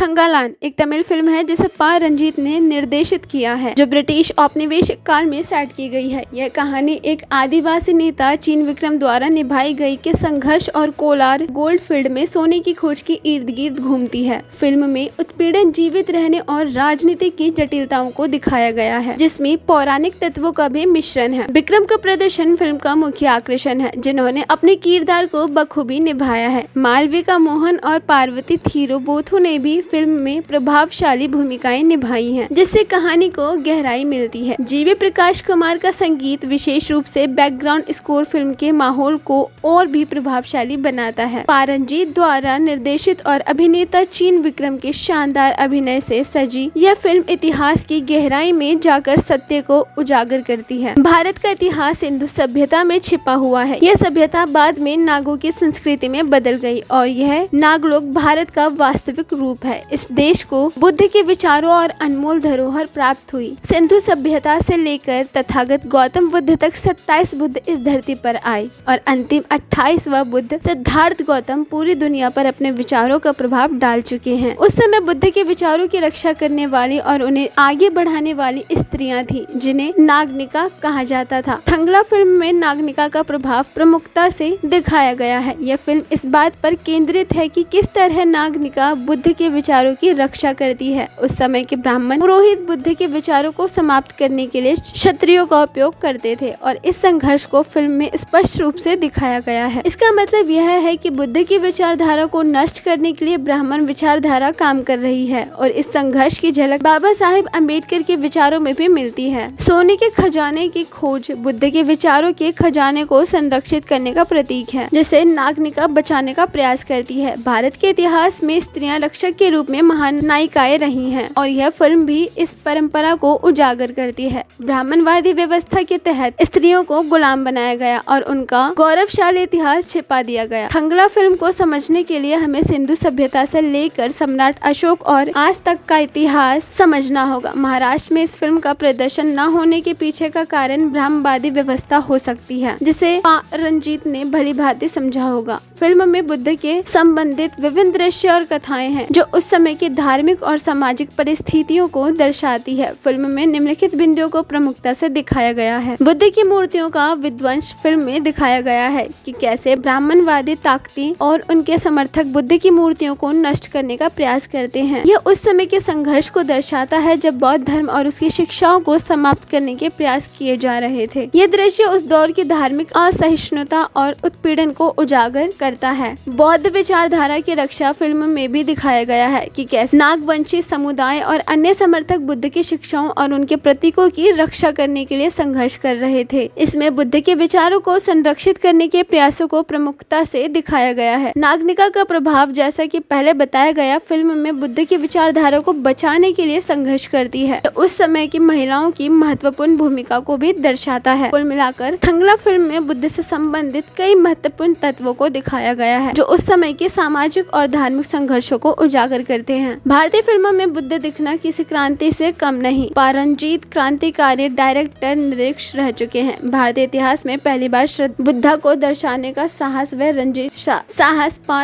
थंगालान एक तमिल फिल्म है जिसे पा रंजीत ने निर्देशित किया है, जो ब्रिटिश औपनिवेशिक काल में सेट की गई है। यह कहानी एक आदिवासी नेता चीन विक्रम द्वारा निभाई गई के संघर्ष और कोलार गोल्ड फील्ड में सोने की खोज के इर्द गिर्द घूमती है। फिल्म में उत्पीड़न, जीवित रहने और राजनीति की जटिलताओं को दिखाया गया है, जिसमें पौराणिक तत्वों का भी मिश्रण है। विक्रम का प्रदर्शन फिल्म का मुख्य आकर्षण है, जिन्होंने अपने किरदार को बखूबी निभाया है। मालविका मोहन और पार्वती थीरोबोथु ने भी फिल्म में प्रभावशाली भूमिकाएं निभाई हैं, जिससे कहानी को गहराई मिलती है। जीवी प्रकाश कुमार का संगीत विशेष रूप से बैकग्राउंड स्कोर फिल्म के माहौल को और भी प्रभावशाली बनाता है। पारंजीत द्वारा निर्देशित और अभिनेता चीन विक्रम के शानदार अभिनय से सजी यह फिल्म इतिहास की गहराई में जाकर सत्य को उजागर करती है। भारत का इतिहास सिंधु सभ्यता में छिपा हुआ है। यह सभ्यता बाद में नागों की संस्कृति में बदल गई और यह नागलोक भारत का वास्तविक रूप है। इस देश को बुद्ध के विचारों और अनमोल धरोहर प्राप्त हुई। सिंधु सभ्यता से लेकर तथागत गौतम बुद्ध तक 27 बुद्ध इस धरती पर आए और अंतिम 28वां बुद्ध सिद्धार्थ गौतम पूरी दुनिया पर अपने विचारों का प्रभाव डाल चुके हैं। उस समय बुद्ध के विचारों की रक्षा करने वाली और उन्हें आगे बढ़ाने वाली स्त्रियां थी, जिन्हें नागनिका कहा जाता था। थंगला फिल्म में नागनिका का प्रभाव प्रमुखता से दिखाया गया है। यह फिल्म इस बात पर केंद्रित है कि किस तरह नागनिका बुद्ध के विचारों की रक्षा करती है। उस समय के ब्राह्मण पुरोहित बुद्ध के विचारों को समाप्त करने के लिए क्षत्रियों का उपयोग करते थे और इस संघर्ष को फिल्म में स्पष्ट रूप से दिखाया गया है। इसका मतलब यह है कि बुद्ध की विचारधारा को नष्ट करने के लिए ब्राह्मण विचारधारा काम कर रही है और इस संघर्ष की झलक बाबा साहेब अम्बेडकर के विचारों में भी मिलती है। सोने के खजाने की खोज बुद्ध के विचारों के खजाने को संरक्षित करने का प्रतीक है, जिसे नागनिका बचाने का प्रयास करती है। भारत के इतिहास में स्त्रियां रक्षक के रूप में महान नायिकाएं रही हैं और यह फिल्म भी इस परंपरा को उजागर करती है। ब्राह्मणवादी व्यवस्था के तहत स्त्रियों को गुलाम बनाया गया और उनका गौरवशाली इतिहास छिपा दिया गया। थंगला फिल्म को समझने के लिए हमें सिंधु सभ्यता से लेकर सम्राट अशोक और आज तक का इतिहास समझना होगा। महाराष्ट्र में इस फिल्म का प्रदर्शन न होने के पीछे का कारण ब्राह्मणवादी व्यवस्था हो सकती है, जिसे रंजीत ने भली भांति समझा होगा। फिल्म में बुद्ध के संबंधित विभिन्न दृश्य और कथाएं हैं, जो उस समय की धार्मिक और सामाजिक परिस्थितियों को दर्शाती है। फिल्म में निम्नलिखित बिंदुओं को प्रमुखता से दिखाया गया है। बुद्ध की मूर्तियों का विध्वंस फिल्म में दिखाया गया है कि कैसे ब्राह्मणवादी ताकतें और उनके समर्थक बुद्ध की मूर्तियों को नष्ट करने का प्रयास करते हैं। यह उस समय के संघर्ष को दर्शाता है जब बौद्ध धर्म और उसकी शिक्षाओं को समाप्त करने के प्रयास किए जा रहे थे। यह दृश्य उस दौर की धार्मिक असहिष्णुता और उत्पीड़न को उजागर करता है। बौद्ध विचारधारा की रक्षा फिल्म में भी दिखाया गया है कि कैसे नागवंशी समुदाय और अन्य समर्थक बुद्ध की शिक्षाओं और उनके प्रतीकों की रक्षा करने के लिए संघर्ष कर रहे थे। इसमें बुद्ध के विचारों को संरक्षित करने के प्रयासों को प्रमुखता से दिखाया गया है। नागनिका का प्रभाव, जैसा कि पहले बताया गया, फिल्म में बुद्ध की विचारधारा को बचाने के लिए संघर्ष करती है, तो उस समय की महिलाओं की महत्वपूर्ण भूमिका को भी दर्शाता है। कुल मिलाकर थंगला फिल्म में बुद्ध से संबंधित कई महत्वपूर्ण तत्वों को दिखाया गया है, जो उस समय के सामाजिक और धार्मिक संघर्षों को उजागर करते हैं। भारतीय फिल्मों में बुद्ध दिखना किसी क्रांति से कम नहीं। पारंजीत क्रांतिकारी डायरेक्टर निर्देशक रह चुके हैं। भारतीय इतिहास में पहली बार बुद्धा को दर्शाने का साहस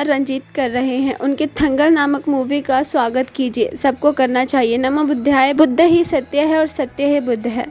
रंजीत कर रहे हैं। उनके थंगल नामक मूवी का स्वागत कीजिए। सबको करना चाहिए। नमो बुद्धाय। बुद्ध ही सत्य है और सत्य ही बुद्ध है।